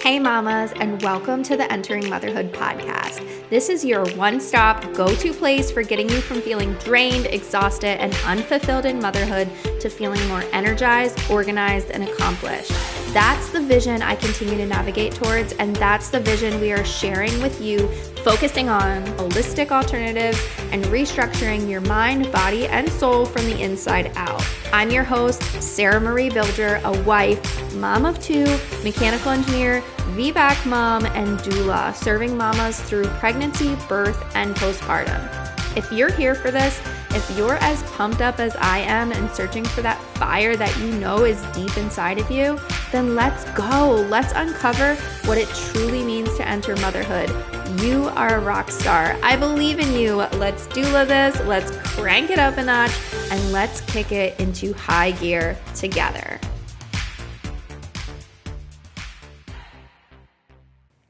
Hey mamas, and welcome to the Entering Motherhood podcast. This is your one-stop go-to place for getting you from feeling drained, exhausted, and unfulfilled in motherhood to feeling more energized, organized, and accomplished. That's the vision I continue to navigate towards, and that's the vision we are sharing with you, focusing on holistic alternatives and restructuring your mind, body, and soul from the inside out. I'm your host, Sarah Marie Bilger, a wife, mom of two, mechanical engineer, VBAC mom, and doula, serving mamas through pregnancy, birth, and postpartum. If you're here for this, if you're as pumped up as I am and searching for that fire that you know is deep inside of you, then let's go. Let's uncover what it truly means to enter motherhood. You are a rock star. I believe in you. Let's doula this. Let's crank it up a notch and let's kick it into high gear together.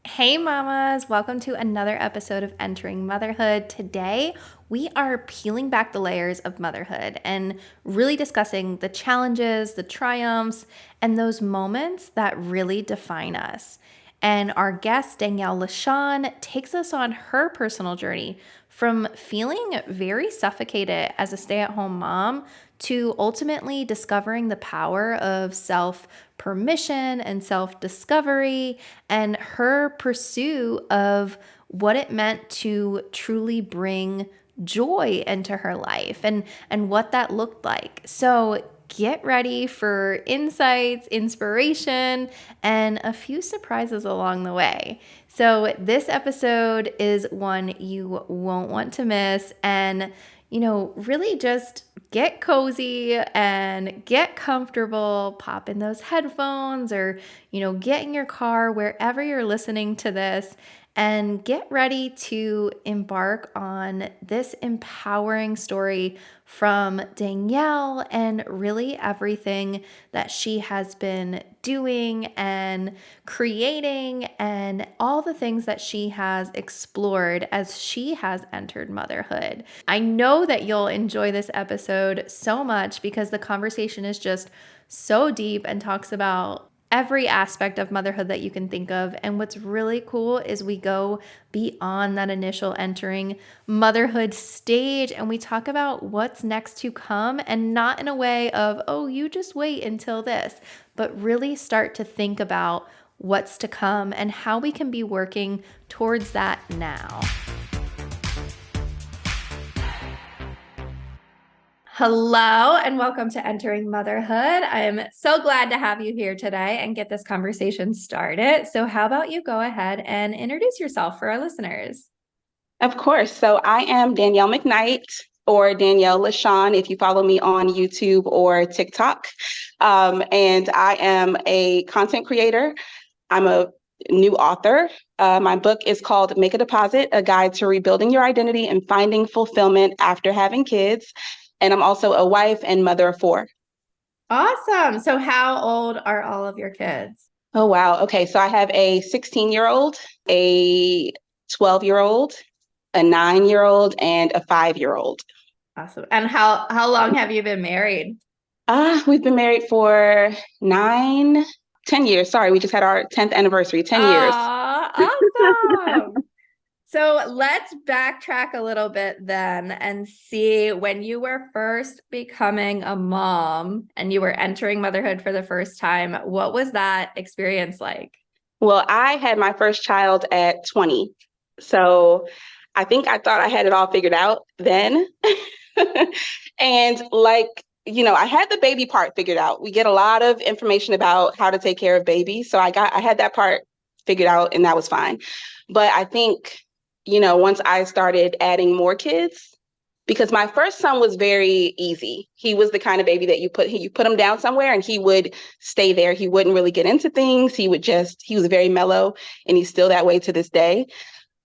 Hey mamas, welcome to another episode of Entering Motherhood. Today, we are peeling back the layers of motherhood and really discussing the challenges, the triumphs, and those moments that really define us. And our guest, Danielle LaShawn, takes us on her personal journey from feeling very suffocated as a stay-at-home mom to ultimately discovering the power of self-permission and self-discovery and her pursuit of what it meant to truly bring joy into her life and what that looked like. So get ready for insights, inspiration, and a few surprises along the way. So this episode is one you won't want to miss, and really just get cozy and get comfortable, pop in those headphones or, get in your car, wherever you're listening to this, and get ready to embark on this empowering story from Danielle and really everything that she has been doing and creating and all the things that she has explored as she has entered motherhood. I know that you'll enjoy this episode so much because the conversation is just so deep and talks about every aspect of motherhood that you can think of. And what's really cool is we go beyond that initial entering motherhood stage and we talk about what's next to come, and not in a way of, oh, you just wait until this, but really start to think about what's to come and how we can be working towards that now. Hello and welcome to Entering Motherhood. I'm so glad to have you here today and get this conversation started. So how about you go ahead and introduce yourself for our listeners? Of course. So I am Danielle McKnight, or Danielle LaShawn if you follow me on YouTube or TikTok. And I am a content creator. I'm a new author. My book is called Make a Deposit, A Guide to Rebuilding Your Identity and Finding Fulfillment After Having Kids. And I'm also a wife and mother of four. Awesome. So how old are all of your kids? Oh, wow. Okay. So I have a 16-year-old, a 12-year-old, a 9-year-old, and a 5-year-old. Awesome. And how long have you been married? We've been married for 10 years. Sorry, we just had our 10th anniversary, 10 years. Awesome. So let's backtrack a little bit then and see when you were first becoming a mom and you were entering motherhood for the first time, what was that experience like? Well, I had my first child at 20. So I think I thought I had it all figured out then. And I had the baby part figured out. We get a lot of information about how to take care of babies. So I had that part figured out and that was fine. But I think, once I started adding more kids, because my first son was very easy. He was the kind of baby that you put him down somewhere and he would stay there. He wouldn't really get into things. He was very mellow, and he's still that way to this day.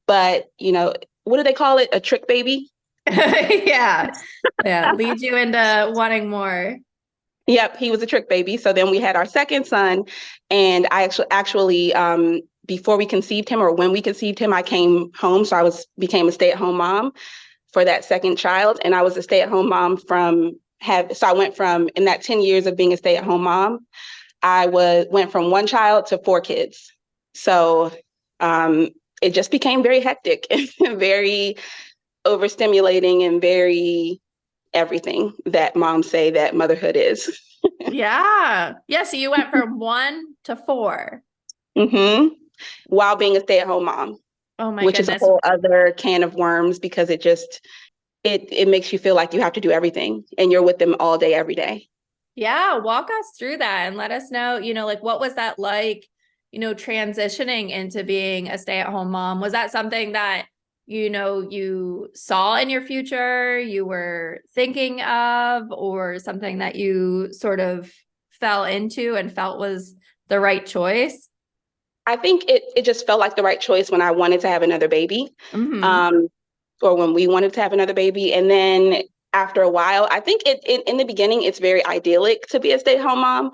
But, what do they call it? A trick baby? Yeah. Lead you into wanting more. Yep. He was a trick baby. So then we had our second son, and I actually, before we conceived him, or when we conceived him, I came home. So became a stay-at-home mom for that second child. And I was a stay-at-home mom so I went from, in that 10 years of being a stay-at-home mom, went from one child to 4 kids. So um, it just became very hectic and very overstimulating and very everything that moms say that motherhood is. Yeah. Yeah. So you went from 1 to 4. hmm While being a stay-at-home mom, Oh my which is a goodness. whole other can of worms because it makes you feel like you have to do everything and you're with them all day, every day. Yeah. Walk us through that and let us know, like what was that like, transitioning into being a stay-at-home mom? Was that something that, you saw in your future, you were thinking of, or something that you sort of fell into and felt was the right choice? I think it just felt like the right choice when I wanted to have another baby, Mm-hmm. um, or when we wanted to have another baby. And then after a while, I think in the beginning, it's very idyllic to be a stay-at-home mom.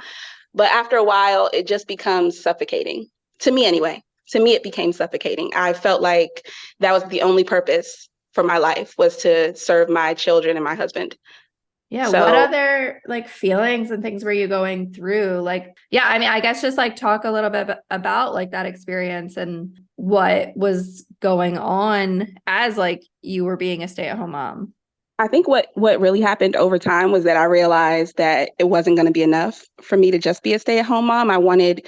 But after a while, it just becomes suffocating. To me, anyway. To me, it became suffocating. I felt like that was the only purpose for my life was to serve my children and my husband. Yeah, what So other like feelings and things were you going through? Like, yeah, I mean, I guess just like talk a little bit about like that experience and what was going on as like you were being a stay-at-home mom. I think what really happened over time was that I realized that it wasn't going to be enough for me to just be a stay-at-home mom. I wanted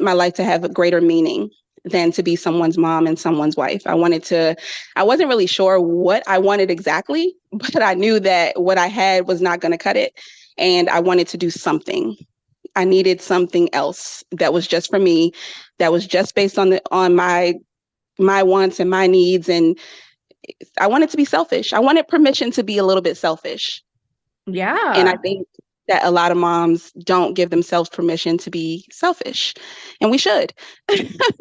my life to have a greater meaning than to be someone's mom and someone's wife. I wasn't really sure what I wanted exactly, but I knew that what I had was not going to cut it. And I wanted to do something. I needed something else that was just for me, that was just based on my wants and my needs. And I wanted to be selfish. I wanted permission to be a little bit selfish. And I Yeah. think that a lot of moms don't give themselves permission to be selfish. And we should,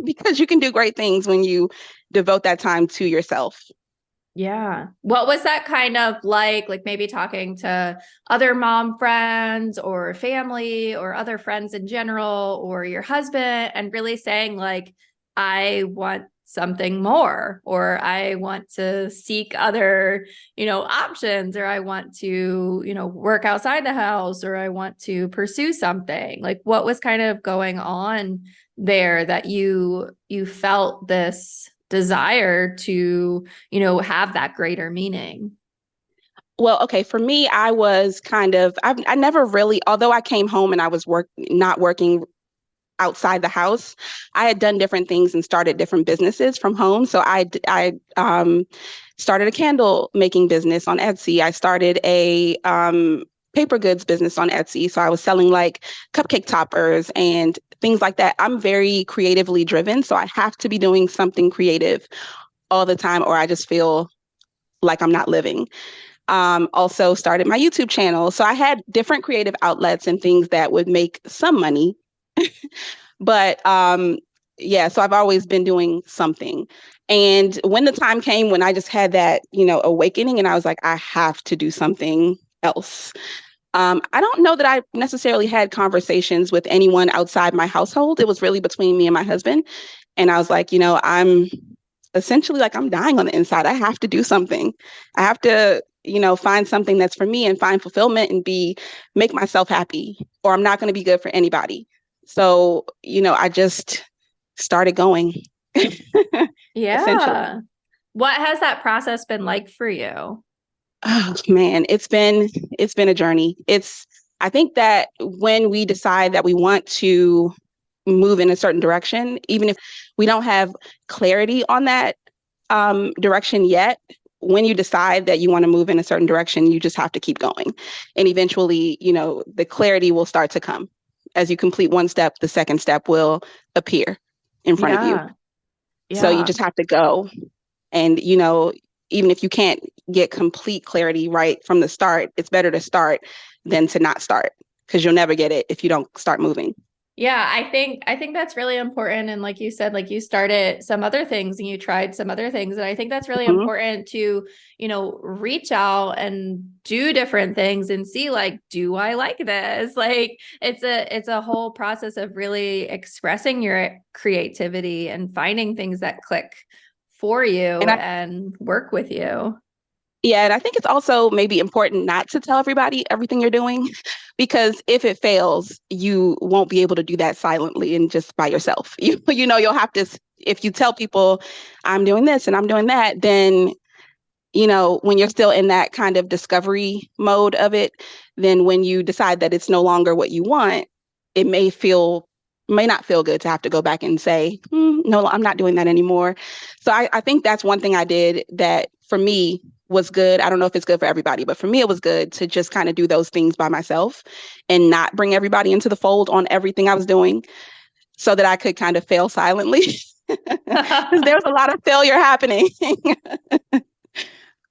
because you can do great things when you devote that time to yourself. Yeah. What was that kind of like? Like maybe talking to other mom friends or family or other friends in general or your husband and really saying, like, I want something more, or I want to seek other, options, or I want to, work outside the house, or I want to pursue something. Like, what was kind of going on there that you felt this desire to have that greater meaning. Well, okay, for me, I never really, although I came home and I was not working outside the house. I had done different things and started different businesses from home. So I started a candle making business on Etsy. I started a paper goods business on Etsy. So I was selling like cupcake toppers and things like that. I'm very creatively driven, so I have to be doing something creative all the time, or I just feel like I'm not living. Also started my YouTube channel. So I had different creative outlets and things that would make some money, but yeah, so I've always been doing something. And when the time came when I just had that, awakening and I was like, I have to do something else. I don't know that I necessarily had conversations with anyone outside my household. It was really between me and my husband. And I was like, I'm essentially like I'm dying on the inside. I have to do something. I have to, find something that's for me and find fulfillment and make myself happy, or I'm not going to be good for anybody. So, I just started going, essentially. Yeah. What has that process been like for you? Oh man, it's been a journey. I think that when we decide that we want to move in a certain direction, even if we don't have clarity on that direction yet, when you decide that you want to move in a certain direction, you just have to keep going. And eventually, the clarity will start to come. As you complete one step, the second step will appear in front of you. Yeah. So you Yeah. just have to go. And, even if you can't get complete clarity right from the start, it's better to start than to not start because you'll never get it if you don't start moving. Yeah, I think that's really important. And like you said, like you started some other things and you tried some other things. And I think that's really Mhm. important to, reach out and do different things and see like, do I like this? Like it's a whole process of really expressing your creativity and finding things that click for you And and work with you. yeah, and I think it's also maybe important not to tell everybody everything you're doing because if it fails, you won't be able to do that silently and just by yourself. You'll have to, if you tell people I'm doing this and I'm doing that, then when you're still in that kind of discovery mode of it, then when you decide that it's no longer what you want, it may not feel good to have to go back and say, no, I'm not doing that anymore. So I think that's one thing I did that for me was good. I don't know if it's good for everybody, but for me, it was good to just kind of do those things by myself and not bring everybody into the fold on everything I was doing so that I could kind of fail silently. Because there was a lot of failure happening.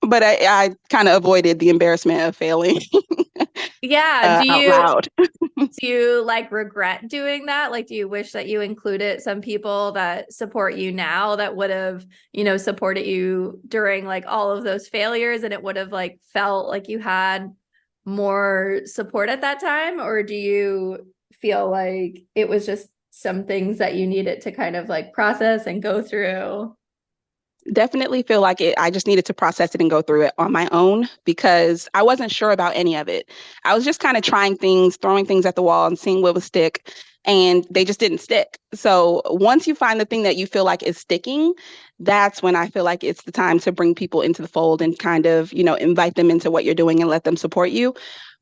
But I kind of avoided the embarrassment of failing Yeah. out loud. Do you like regret doing that? Like, do you wish that you included some people that support you now that would have, supported you during like all of those failures and it would have like felt like you had more support at that time? Or do you feel like it was just some things that you needed to kind of like process and go through? Definitely feel like I just needed to process it and go through it on my own because I wasn't sure about any of it. I was just kind of trying things, throwing things at the wall and seeing what would stick, and they just didn't stick. So once you find the thing that you feel like is sticking, that's when I feel like it's the time to bring people into the fold and kind of, invite them into what you're doing and let them support you.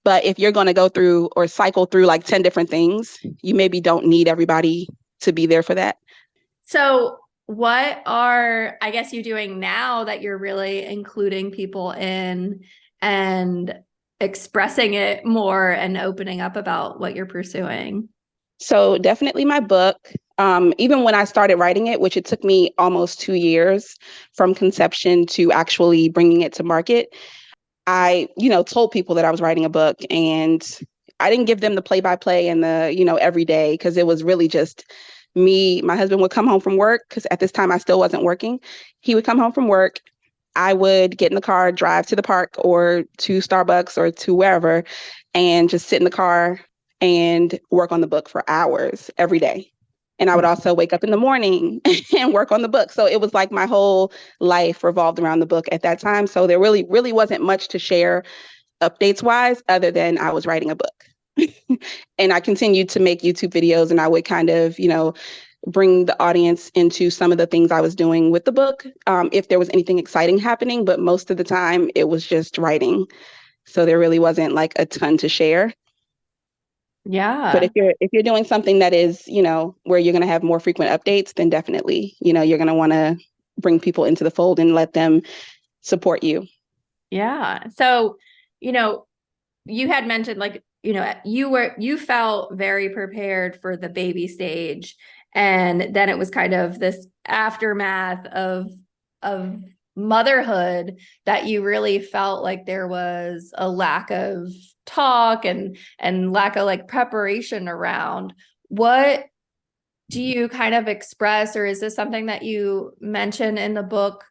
But if you're going to go through or cycle through like 10 different things, you maybe don't need everybody to be there for that. So, what are, I guess, you doing now that you're really including people in and expressing it more and opening up about what you're pursuing? So definitely my book. Even when I started writing it, which it took me almost 2 years from conception to actually bringing it to market, I, told people that I was writing a book, and I didn't give them the play by play and the, every day, because it was really just me. My husband would come home from work because at this time I still wasn't working. He would come home from work. I would get in the car, drive to the park or to Starbucks or to wherever, and just sit in the car and work on the book for hours every day. And I would also wake up in the morning and work on the book. So it was like my whole life revolved around the book at that time. So there really, really wasn't much to share updates wise, other than I was writing a book. And I continued to make YouTube videos, and I would kind of, bring the audience into some of the things I was doing with the book, if there was anything exciting happening. But most of the time it was just writing. So there really wasn't like a ton to share. But Yeah. if you're doing something that is, where you're going to have more frequent updates, then definitely, you're going to want to bring people into the fold and let them support you. Yeah. So, you had mentioned like, you felt very prepared for the baby stage. And then it was kind of this aftermath of motherhood that you really felt like there was a lack of talk and lack of like preparation around. What do you kind of express, or is this something that you mention in the book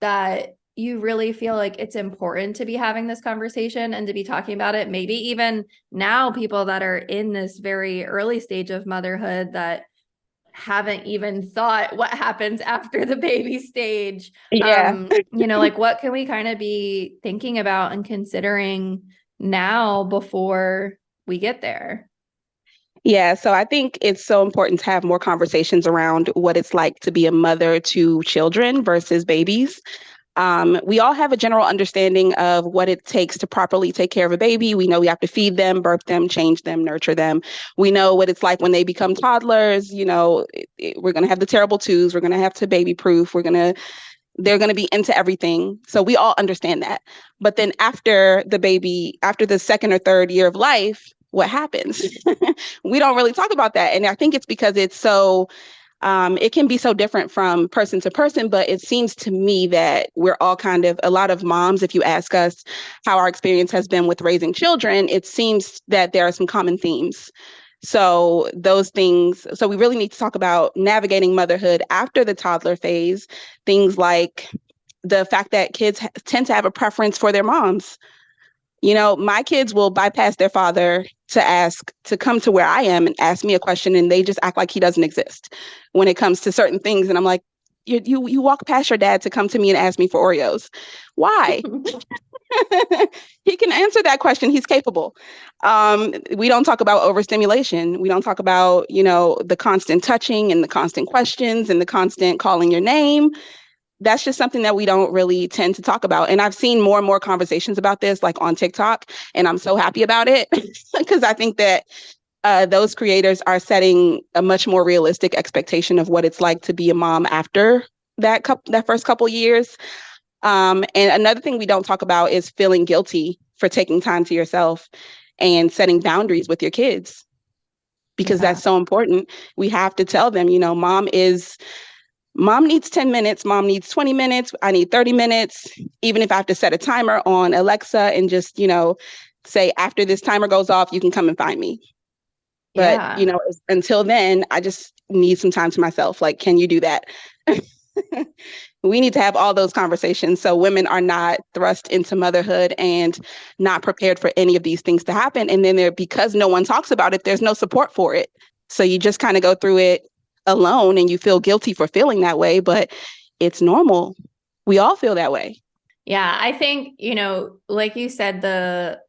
that you really feel like it's important to be having this conversation and to be talking about it? Maybe even now, people that are in this very early stage of motherhood that haven't even thought what happens after the baby stage. Yeah. Like what can we kind of be thinking about and considering now before we get there? Yeah, so I think it's so important to have more conversations around what it's like to be a mother to children versus babies. We all have a general understanding of what it takes to properly take care of a baby. We know we have to feed them, birth them, change them, nurture them. We know what it's like when they become toddlers. We're going to have the terrible twos. We're going to have to baby proof. They're going to be into everything. So we all understand that. But then after the second or third year of life, what happens? We don't really talk about that. And I think it's because it can be so different from person to person, but it seems to me that we're all kind of, a lot of moms, if you ask us how our experience has been with raising children, it seems that there are some common themes. So we really need to talk about navigating motherhood after the toddler phase, things like the fact that kids tend to have a preference for their moms. My kids will bypass their father to come to where I am and ask me a question, and they just act like he doesn't exist when it comes to certain things. And I'm like, you walk past your dad to come to me and ask me for Oreos. Why? He can answer that question. He's capable. We don't talk about overstimulation. We don't talk about, the constant touching and the constant questions and the constant calling your name. That's just something that we don't really tend to talk about. And I've seen more and more conversations about this, like on TikTok, and I'm so happy about it because I think that those creators are setting a much more realistic expectation of what it's like to be a mom after that first couple years. And another thing we don't talk about is feeling guilty for taking time to yourself and setting boundaries with your kids because Yeah. that's so important. We have to tell them, mom needs 10 minutes, mom needs 20 minutes, I need 30 minutes. Even if I have to set a timer on Alexa and just, say after this timer goes off, you can come and find me. But, Yeah. until then, I just need some time to myself. Like, can you do that? We need to have all those conversations so women are not thrust into motherhood and not prepared for any of these things to happen. And then because no one talks about it, there's no support for it. So you just kind of go through it alone and you feel guilty for feeling that way, but it's normal. We all feel that way. Yeah. I think, like you said, the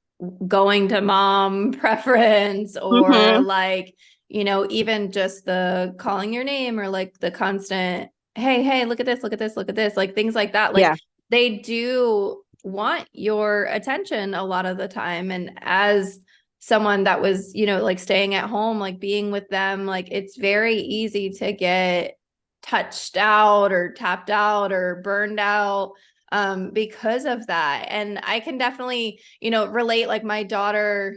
going to mom preference or Mm-hmm. like, even just the calling your name or like the constant, hey, look at this, look at this, look at this, like things like that. Like Yeah. they do want your attention a lot of the time. And as someone that was, like staying at home, like being with them, like it's very easy to get touched out or tapped out or burned out because of that. And I can definitely, relate. Like my daughter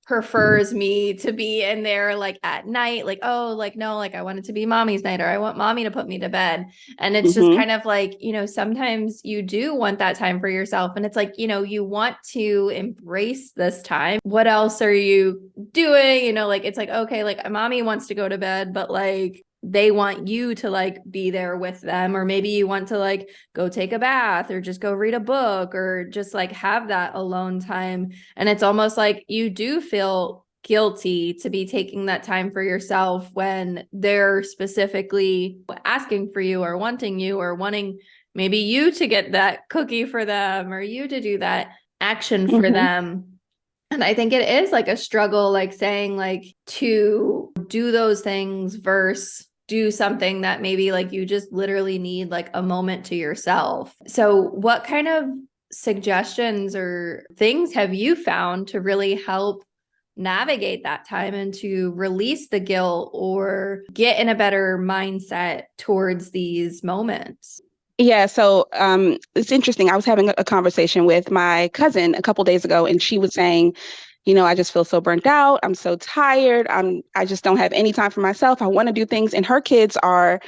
prefers me to be in there like at night, like, oh, like, no, like I want it to be mommy's night or I want mommy to put me to bed. And it's just Mm-hmm. kind of like, sometimes you do want that time for yourself. And it's like, you want to embrace this time. What else are you doing? Like it's like, okay, like mommy wants to go to bed, but like they want you to like be there with them, or maybe you want to like go take a bath or just go read a book or just like have that alone time. And it's almost like you do feel guilty to be taking that time for yourself when they're specifically asking for you or wanting you or wanting maybe you to get that cookie for them or you to do that action for Mm-hmm. them. And I think it is like a struggle, like saying like to do those things versus do something that maybe like you just literally need like a moment to yourself. So what kind of suggestions or things have you found to really help navigate that time and to release the guilt or get in a better mindset towards these moments? Yeah, so it's interesting. I was having a conversation with my cousin a couple days ago, and she was saying, I just feel so burnt out. I'm so tired. I just don't have any time for myself. I want to do things. And her kids are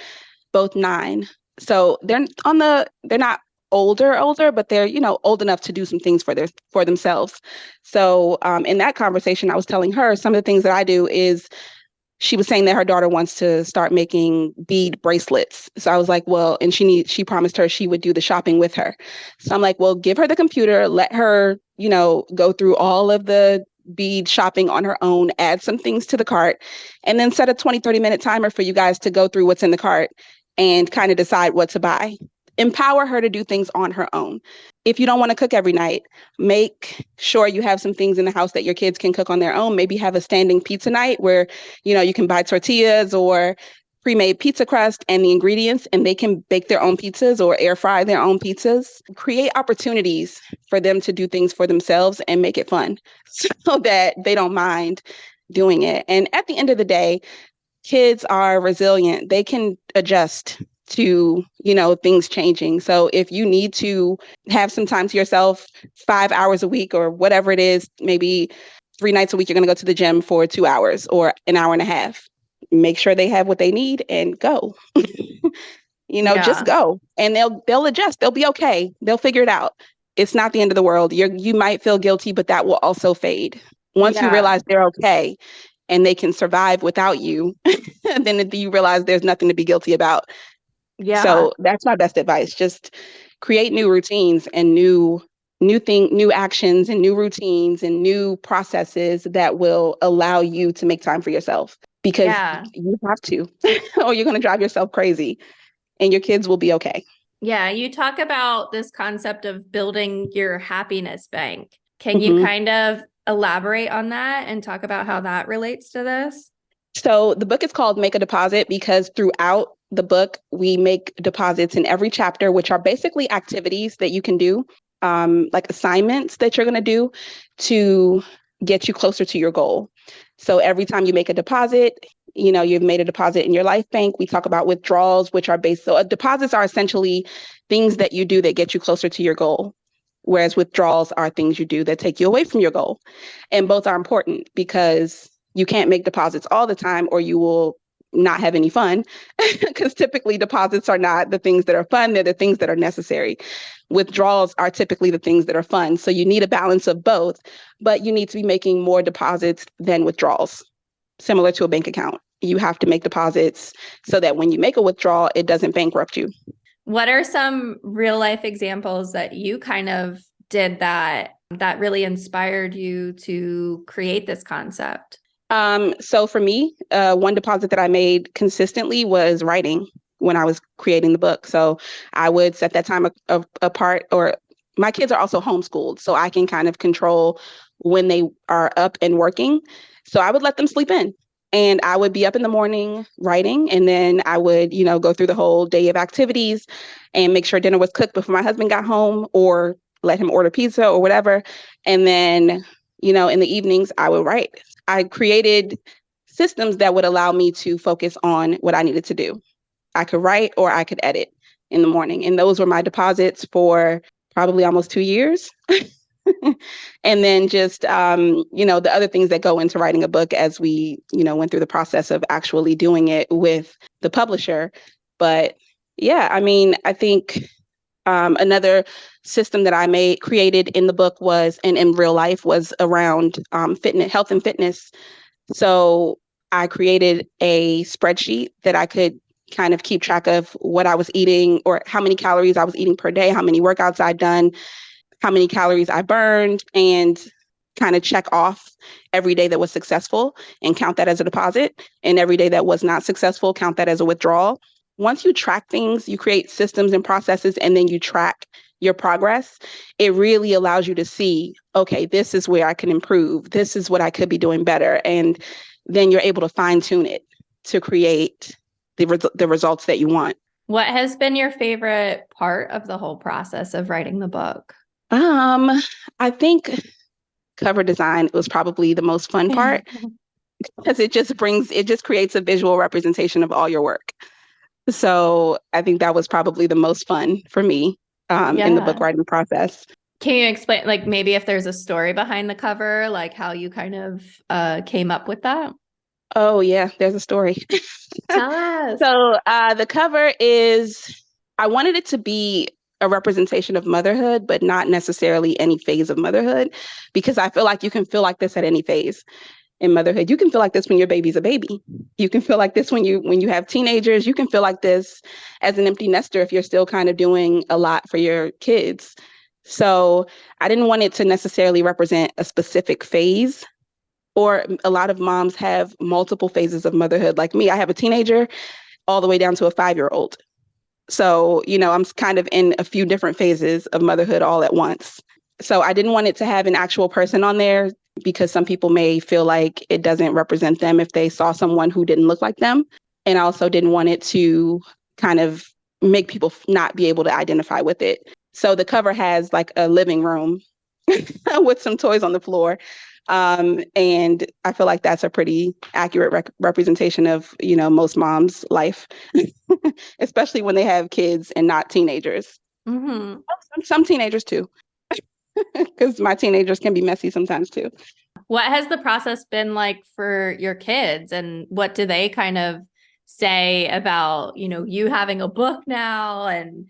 both 9. So they're not older, but they're, old enough to do some things for themselves. So in that conversation, I was telling her some of the things that I do is she was saying that her daughter wants to start making bead bracelets. So I was like, well, and she promised her she would do the shopping with her. So I'm like, well, give her the computer, let her, go through all of the bead shopping on her own, add some things to the cart, and then set a 20, 30-minute timer for you guys to go through what's in the cart and kind of decide what to buy. Empower her to do things on her own. If you don't want to cook every night, make sure you have some things in the house that your kids can cook on their own. Maybe have a standing pizza night where, you can buy tortillas or pre-made pizza crust and the ingredients, and they can bake their own pizzas or air fry their own pizzas. Create opportunities for them to do things for themselves and make it fun so that they don't mind doing it. And at the end of the day, kids are resilient. They can adjust to, things changing. So if you need to have some time to yourself, 5 hours a week or whatever it is, maybe 3 nights a week, you're going to go to the gym for 2 hours or an hour and a half. Make sure they have what they need and go. Just Yeah. go, and they'll adjust. They'll be okay. They'll figure it out. It's not the end of the world. You might feel guilty, but that will also fade. Once you Yeah. realize they're okay and they can survive without you, then you realize there's nothing to be guilty about. Yeah. So that's my best advice. Just create new routines and new actions and new routines and new processes that will allow you to make time for yourself because Yeah. you have to, or you're going to drive yourself crazy and your kids will be okay. Yeah, you talk about this concept of building your happiness bank. Can you Mhm. kind of elaborate on that and talk about how that relates to this? So the book is called Make a Deposit because throughout the book, we make deposits in every chapter, which are basically activities that you can do, like assignments that you're going to do to get you closer to your goal. So every time you make a deposit, you've made a deposit in your life bank. We talk about withdrawals, which are based. So deposits are essentially things that you do that get you closer to your goal, whereas withdrawals are things you do that take you away from your goal. And both are important because you can't make deposits all the time or you will not have any fun because typically deposits are not the things that are fun, they're the things that are necessary. Withdrawals are typically the things that are fun. So you need a balance of both, but you need to be making more deposits than withdrawals, similar to a bank account. You have to make deposits so that when you make a withdrawal, it doesn't bankrupt you. What are some real life examples that you kind of did that really inspired you to create this concept? So for me, one deposit that I made consistently was writing when I was creating the book. So I would set that time apart, or my kids are also homeschooled, so I can kind of control when they are up and working. So I would let them sleep in. And I would be up in the morning writing, and then I would, go through the whole day of activities and make sure dinner was cooked before my husband got home, or let him order pizza or whatever. And then, in the evenings, I would write. I created systems that would allow me to focus on what I needed to do. I could write or I could edit in the morning. And those were my deposits for probably almost 2 years. And then just, the other things that go into writing a book as we, went through the process of actually doing it with the publisher. But yeah, I mean, I think another system that created in the book was, and in real life, was around fitness, health and fitness. So I created a spreadsheet that I could kind of keep track of what I was eating or how many calories I was eating per day, how many workouts I'd done, how many calories I burned, and kind of check off every day that was successful and count that as a deposit. And every day that was not successful, count that as a withdrawal. Once you track things, you create systems and processes, and then you track your progress, it really allows you to see, okay, this is where I can improve. This is what I could be doing better. And then you're able to fine tune it to create the results that you want. What has been your favorite part of the whole process of writing the book? Um, I think cover design was probably the most fun part because it just creates a visual representation of all your work. So I think that was probably the most fun for me in the book Yeah. writing process. Can you explain, like, maybe if there's a story behind the cover, like how you kind of came up with that? Oh yeah, there's a story. Tell us. So the cover is, I wanted it to be a representation of motherhood, but not necessarily any phase of motherhood, because I feel like you can feel like this at any phase in motherhood. You can feel like this when your baby's a baby. You can feel like this when you have teenagers. You can feel like this as an empty nester if you're still kind of doing a lot for your kids. So I didn't want it to necessarily represent a specific phase, or a lot of moms have multiple phases of motherhood. Like me, I have a teenager all the way down to a 5-year-old. So, I'm kind of in a few different phases of motherhood all at once. So I didn't want it to have an actual person on there because some people may feel like it doesn't represent them if they saw someone who didn't look like them. And I also didn't want it to kind of make people not be able to identify with it. So the cover has like a living room with some toys on the floor. And I feel like that's a pretty accurate representation of, most moms' life, especially when they have kids and not teenagers. Hmm. Some teenagers too, because my teenagers can be messy sometimes too. What has the process been like for your kids, and what do they kind of say about, you having a book now and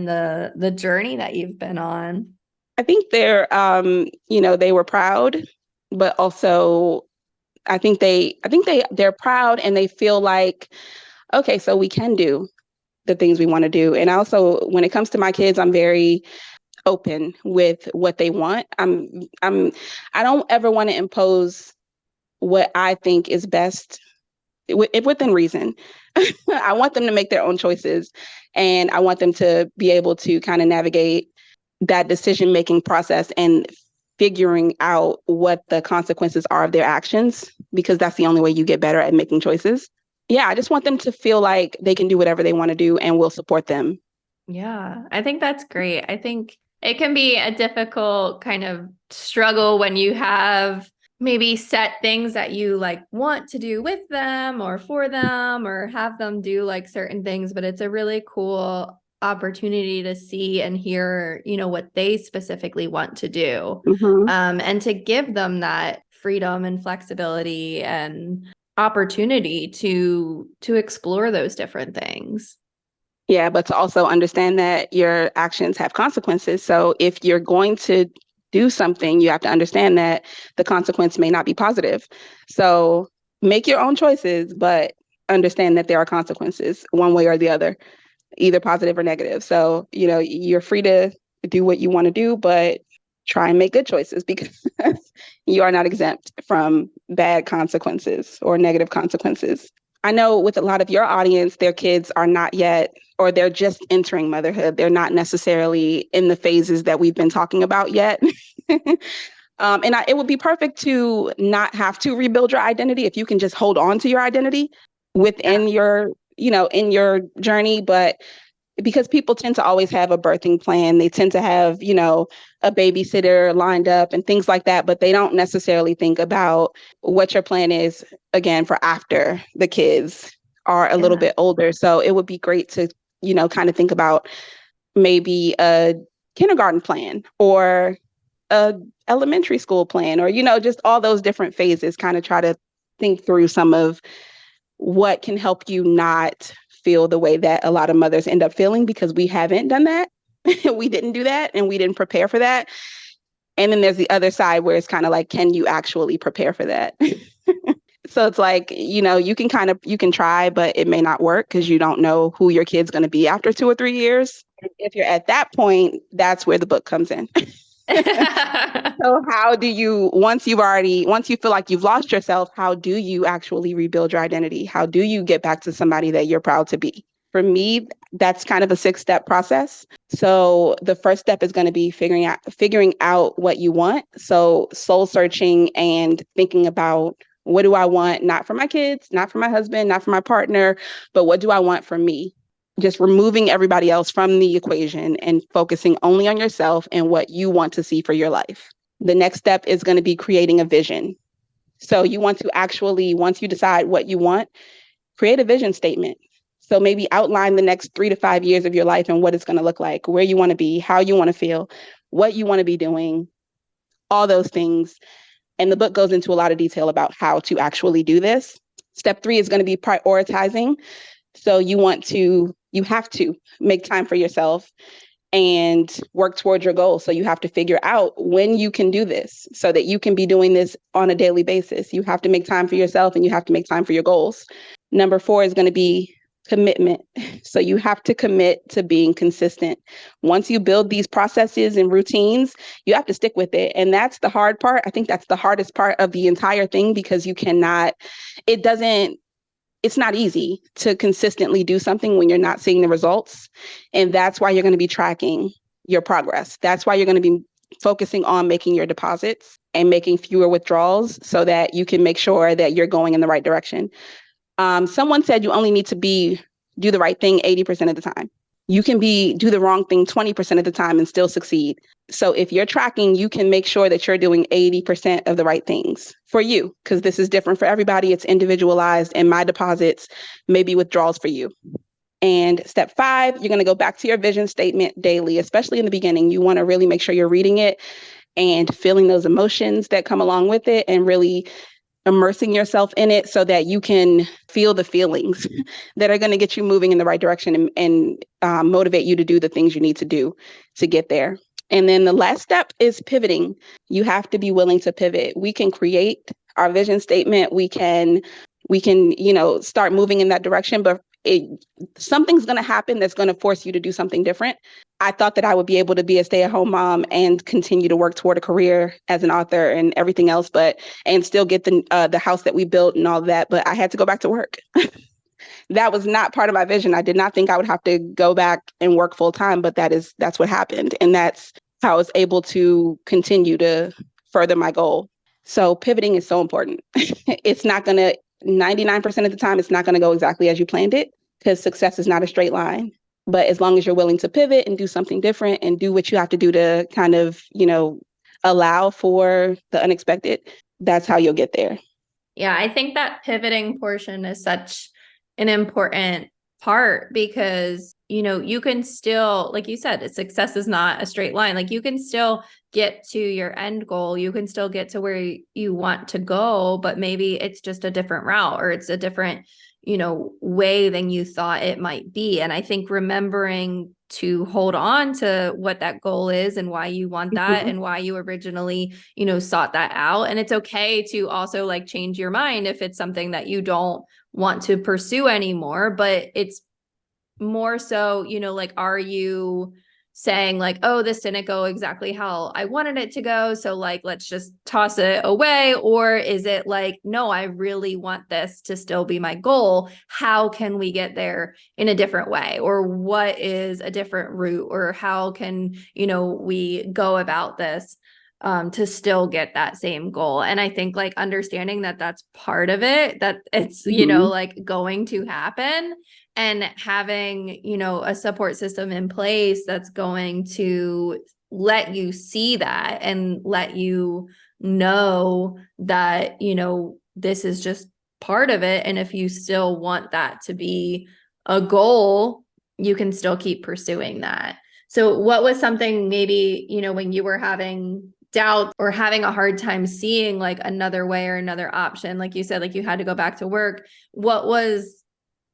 the journey that you've been on? I think they were proud, but also they're proud and they feel like, okay, so we can do the things we want to do. And also, when it comes to my kids, I'm very open with what they want. I don't ever want to impose what I think is best within reason. I want them to make their own choices, and I want them to be able to kind of navigate that decision-making process and figuring out what the consequences are of their actions, because that's the only way you get better at making choices. Yeah, I just want them to feel like they can do whatever they want to do and we'll support them. Yeah, I think that's great. I think it can be a difficult kind of struggle when you have maybe set things that you like want to do with them or for them or have them do like certain things, but it's a really cool opportunity to see and hear, what they specifically want to do. Mm-hmm. And to give them that freedom and flexibility and opportunity to explore those different things. Yeah, but to also understand that your actions have consequences. So if you're going to do something, you have to understand that the consequence may not be positive. So make your own choices, but understand that there are consequences one way or the other, either positive or negative. So, you're free to do what you want to do, but try and make good choices because you are not exempt from bad consequences or negative consequences. I know with a lot of your audience, their kids are not yet, or they're just entering motherhood. They're not necessarily in the phases that we've been talking about yet. It would be perfect to not have to rebuild your identity if you can just hold on to your identity Yeah. within your, in your journey. But because people tend to always have a birthing plan, they tend to have, a babysitter lined up and things like that, but they don't necessarily think about what your plan is, again, for after the kids are a little Yeah. bit older. So it would be great to, kind of think about maybe a kindergarten plan or a elementary school plan, or, just all those different phases, kind of try to think through some of what can help you not feel the way that a lot of mothers end up feeling, because we haven't done that. We didn't do that and we didn't prepare for that. And then there's the other side where it's kind of like, can you actually prepare for that? So it's like, you can try, but it may not work because you don't know who your kid's going to be after 2 or 3 years. If you're at that point, that's where the book comes in. So how do you, once you feel like you've lost yourself, how do you actually rebuild your identity? How do you get back to somebody that you're proud to be? For me, that's kind of a 6-step process. So the first step is going to be figuring out what you want. So soul searching and thinking about, what do I want? Not for my kids, not for my husband, not for my partner, but what do I want for me? Just removing everybody else from the equation and focusing only on yourself and what you want to see for your life. The next step is going to be creating a vision. So you want to actually, once you decide what you want, create a vision statement. So maybe outline the next 3 to 5 years of your life and what it's going to look like, where you want to be, how you want to feel, what you want to be doing, all those things. And the book goes into a lot of detail about how to actually do this. Step 3 is going to be prioritizing. So you have to make time for yourself and work towards your goals. So you have to figure out when you can do this so that you can be doing this on a daily basis. You have to make time for yourself and you have to make time for your goals. Number 4 is going to be commitment. So you have to commit to being consistent. Once you build these processes and routines, you have to stick with it. And that's the hard part. I think that's the hardest part of the entire thing, because it's not easy to consistently do something when you're not seeing the results. And that's why you're going to be tracking your progress. That's why you're going to be focusing on making your deposits and making fewer withdrawals so that you can make sure that you're going in the right direction. Someone said you only need to do the right thing 80% of the time. You can do the wrong thing 20% of the time and still succeed. So if you're tracking, you can make sure that you're doing 80% of the right things for you, because this is different for everybody. It's individualized, and my deposits may be withdrawals for you. And step 5, you're going to go back to your vision statement daily, especially in the beginning. You want to really make sure you're reading it and feeling those emotions that come along with it and really immersing yourself in it so that you can feel the feelings that are going to get you moving in the right direction and motivate you to do the things you need to do to get there. And then the last step is pivoting. You have to be willing to pivot. We can create our vision statement. We can, start moving in that direction, but it, something's going to happen that's going to force you to do something different. I thought that I would be able to be a stay-at-home mom and continue to work toward a career as an author and everything else, but and still get the house that we built and all that. But I had to go back to work. That was not part of my vision. I did not think I would have to go back and work full time, but that's what happened, and that's how I was able to continue to further my goal. So pivoting is so important. It's not going to 99% of the time, it's not going to go exactly as you planned it because success is not a straight line. But as long as you're willing to pivot and do something different and do what you have to do to kind of, allow for the unexpected, that's how you'll get there. Yeah, I think that pivoting portion is such an important part because, you can still, like you said, success is not a straight line. Like you can still get to your end goal. You can still get to where you want to go, but maybe it's just a different route or it's a different, way than you thought it might be. And I think remembering to hold on to what that goal is and why you want that Mhm. and why you originally, sought that out. And it's okay to also like change your mind if it's something that you don't want to pursue anymore, but it's more so, like, are you saying like, oh, this didn't go exactly how I wanted it to go, so like let's just toss it away? Or is it like, no, I really want this to still be my goal, how can we get there in a different way, or what is a different route, or how can we go about this to still get that same goal? And I think like understanding that that's part of it, that it's Mhm. like going to happen, and having a support system in place that's going to let you see that and let you know that this is just part of it, and if you still want that to be a goal, you can still keep pursuing that. So what was something maybe when you were having doubt or having a hard time seeing like another way or another option, like you said, like you had to go back to work, what was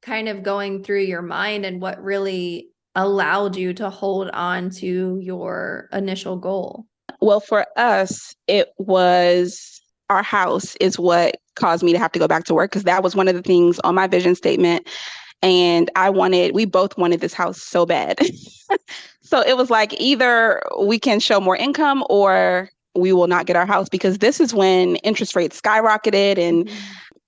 kind of going through your mind and what really allowed you to hold on to your initial goal? Well, for us, it was our house is what caused me to have to go back to work because that was one of the things on my vision statement. And we both wanted this house so bad. So it was like either we can show more income or we will not get our house because this is when interest rates skyrocketed and Mhm.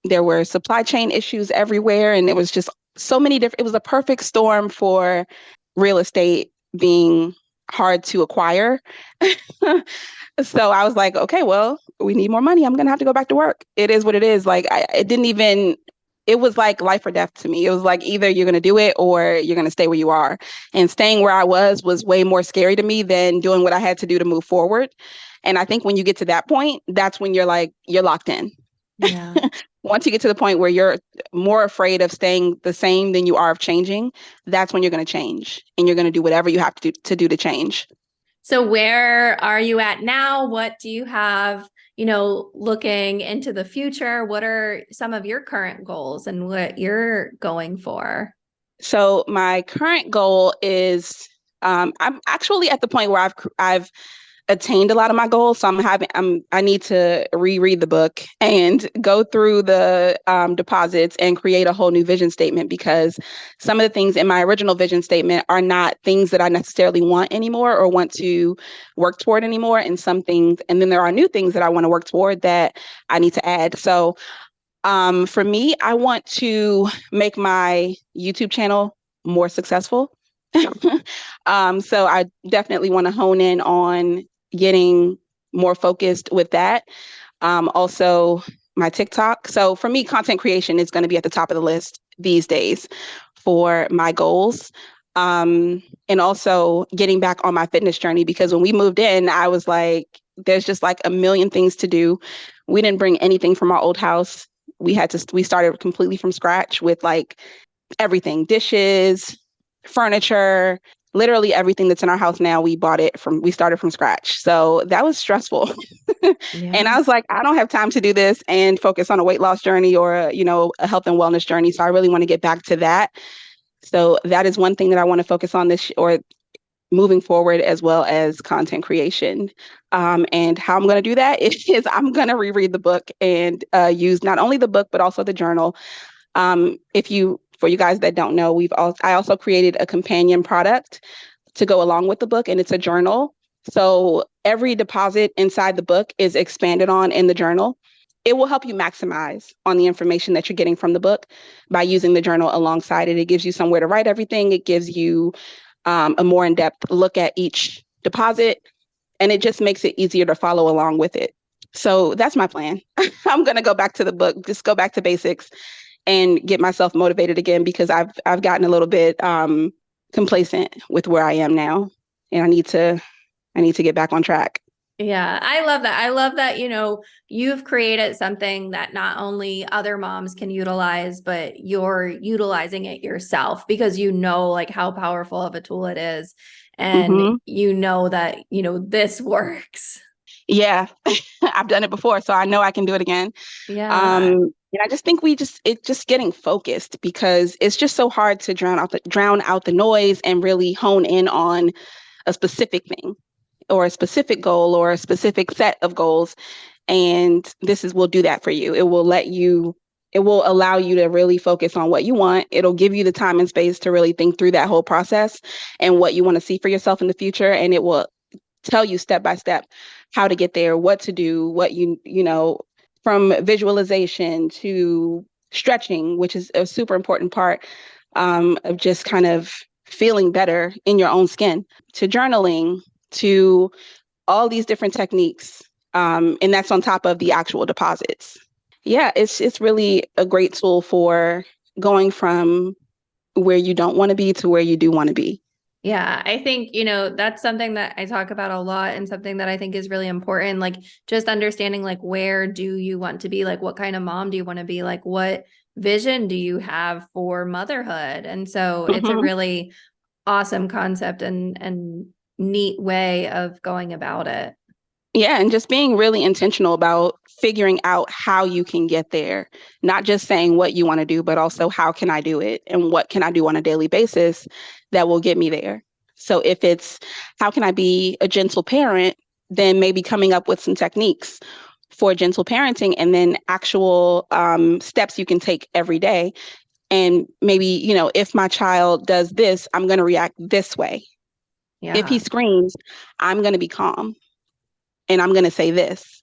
there were supply chain issues everywhere. And it was just so many different, it was a perfect storm for real estate being hard to acquire. So I was like, okay, well, we need more money. I'm gonna have to go back to work. It is what it is. Like it didn't even. It was like life or death to me. It was like either you're gonna do it or you're gonna stay where you are. And staying where I was way more scary to me than doing what I had to do to move forward. And I think when you get to that point, that's when you're locked in. Yeah. Once you get to the point where you're more afraid of staying the same than you are of changing, that's when you're going to change and you're going to do whatever you have to do to change. So where are you at now? What do you have, looking into the future? What are some of your current goals and what you're going for? So my current goal is I'm actually at the point where I've attained a lot of my goals. So I need to reread the book and go through the deposits and create a whole new vision statement because some of the things in my original vision statement are not things that I necessarily want anymore or want to work toward anymore. And then there are new things that I want to work toward that I need to add. So for me, I want to make my YouTube channel more successful. So I definitely want to hone in on getting more focused with that. Also, my TikTok. So for me, content creation is going to be at the top of the list these days for my goals. And also getting back on my fitness journey because when we moved in, I was like, there's just like a million things to do. We didn't bring anything from our old house. We started completely from scratch with like everything, dishes, furniture, literally everything that's in our house now. We started from scratch. So that was stressful. And I Yeah. was like, I don't have time to do this and focus on a weight loss journey or, a health and wellness journey. So I really want to get back to that. So that is one thing that I want to focus on or moving forward, as well as content creation. And how I'm going to do that is I'm going to reread the book and use not only the book, but also the journal. If you for you guys that don't know, I also created a companion product to go along with the book, and it's a journal. So every deposit inside the book is expanded on in the journal. It will help you maximize on the information that you're getting from the book by using the journal alongside it. It gives you somewhere to write everything. It gives you a more in-depth look at each deposit, and it just makes it easier to follow along with it. So that's my plan. I'm going to go back to the book, just go back to basics and get myself motivated again because I've gotten a little bit complacent with where I am now, and I need to get back on track. Yeah, I love that. I love that, you've created something that not only other moms can utilize, but you're utilizing it yourself because you know like how powerful of a tool it is. And Hmm. you know that, this works. Yeah, I've done it before, so I know I can do it again. Yeah. And I just think it's just getting focused because it's just so hard to drown out the noise and really hone in on a specific thing or a specific goal or a specific set of goals. And will do that for you. It will allow you to really focus on what you want. It'll give you the time and space to really think through that whole process and what you want to see for yourself in the future. And it will tell you step by step how to get there, what to do, from visualization to stretching, which is a super important part of just kind of feeling better in your own skin, to journaling, to all these different techniques. And that's on top of the actual deposits. Yeah, it's really a great tool for going from where you don't want to be to where you do want to be. Yeah, I think, that's something that I talk about a lot and something that I think is really important. Like just understanding like where do you want to be? Like what kind of mom do you want to be? Like what vision do you have for motherhood? And so it's a Hmm. really awesome concept and neat way of going about it. Yeah, and just being really intentional about figuring out how you can get there, not just saying what you want to do, but also how can I do it and what can I do on a daily basis that will get me there. So if it's how can I be a gentle parent, then maybe coming up with some techniques for gentle parenting and then actual steps you can take every day. And maybe, if my child does this, I'm going to react this way. If he Yeah. screams, I'm going to be calm and I'm going to say this.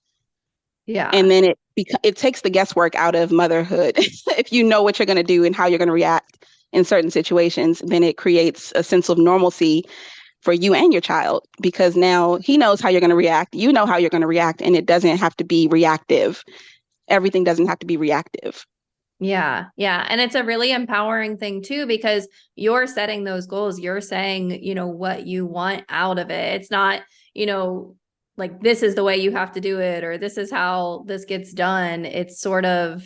And Yeah. then it takes the guesswork out of motherhood. If you know what you're going to do and how you're going to react in certain situations, then it creates a sense of normalcy for you and your child because now he knows how you're going to react. You know how you're going to react, and it doesn't have to be reactive. Everything doesn't have to be reactive. Yeah. Yeah. And it's a really empowering thing too, because you're setting those goals. You're saying, what you want out of it. It's not, like this is the way you have to do it, or this is how this gets done. It's sort of,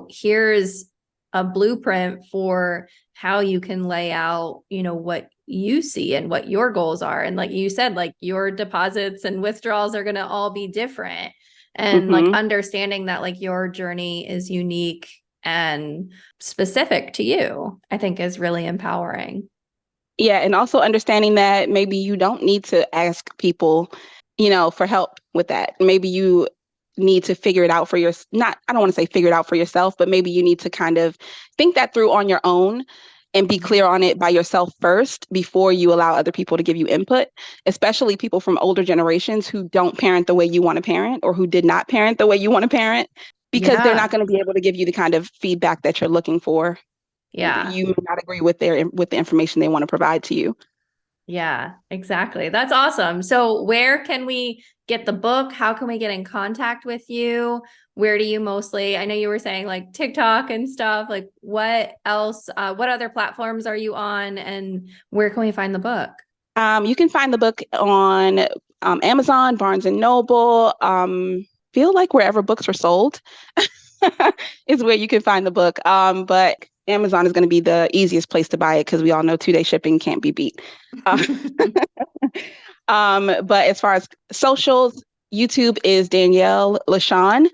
here's a blueprint for how you can lay out, what you see and what your goals are. And like you said, like your deposits and withdrawals are going to all be different. And like Hmm. understanding that like your journey is unique and specific to you, I think is really empowering. Yeah, and also understanding that maybe you don't need to ask people, for help with that. Maybe you need to figure it out for your not I don't want to say figure it out for yourself, but maybe you need to kind of think that through on your own and be clear on it by yourself first before you allow other people to give you input, especially people from older generations who don't parent the way you want to parent or who did not parent the way you want to parent because they're not Yeah. going to be able to give you the kind of feedback that you're looking for. Yeah. You may not agree with the information they want to provide to you. Yeah, exactly. That's awesome. So, where can we get the book? How can we get in contact with you? Where do you mostly, I know you were saying like TikTok and stuff. Like, what else, what other platforms are you on? And where can we find the book? You can find the book on Amazon, Barnes and Noble. Feel like wherever books are sold is where you can find the book. But Amazon is going to be the easiest place to buy it because we all know 2-day shipping can't be beat. Uh, but as far as socials, YouTube is Danielle LaShawn.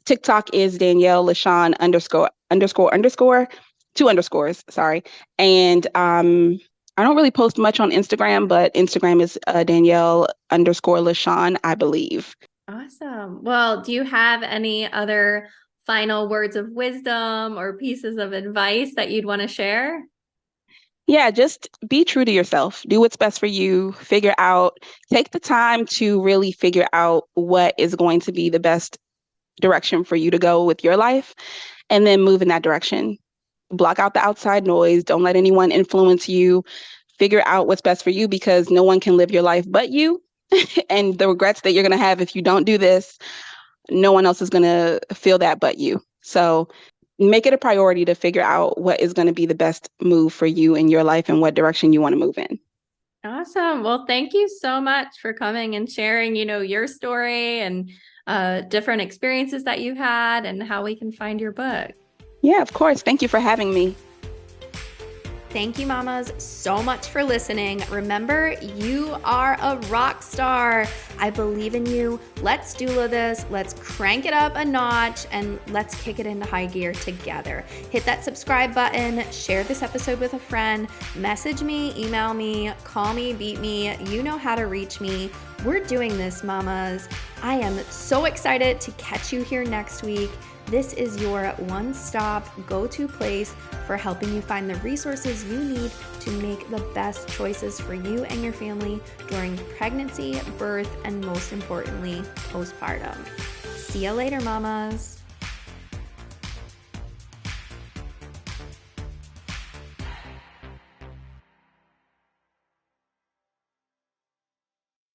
TikTok is Danielle LaShawn ___, two underscores, sorry. And I don't really post much on Instagram, but Instagram is Danielle _LaShawn, I believe. Awesome. Well, do you have any other final words of wisdom or pieces of advice that you'd want to share? Yeah, just be true to yourself. Do what's best for you. Take the time to really figure out what is going to be the best direction for you to go with your life, and then move in that direction. Block out the outside noise. Don't let anyone influence you. Figure out what's best for you because no one can live your life but you. And the regrets that you're going to have if you don't do this, no one else is going to feel that but you. So make it a priority to figure out what is going to be the best move for you in your life and what direction you want to move in. Awesome. Well, thank you so much for coming and sharing, your story and different experiences that you had and how we can find your book. Yeah, of course. Thank you for having me. Thank you, mamas, so much for listening. Remember, you are a rock star. I believe in you. Let's doula this. Let's crank it up a notch and let's kick it into high gear together. Hit that subscribe button, share this episode with a friend, message me, email me, call me, beat me. You know how to reach me. We're doing this, mamas. I am so excited to catch you here next week. This is your one-stop go-to place for helping you find the resources you need to make the best choices for you and your family during pregnancy, birth, and most importantly, postpartum. See you later, mamas.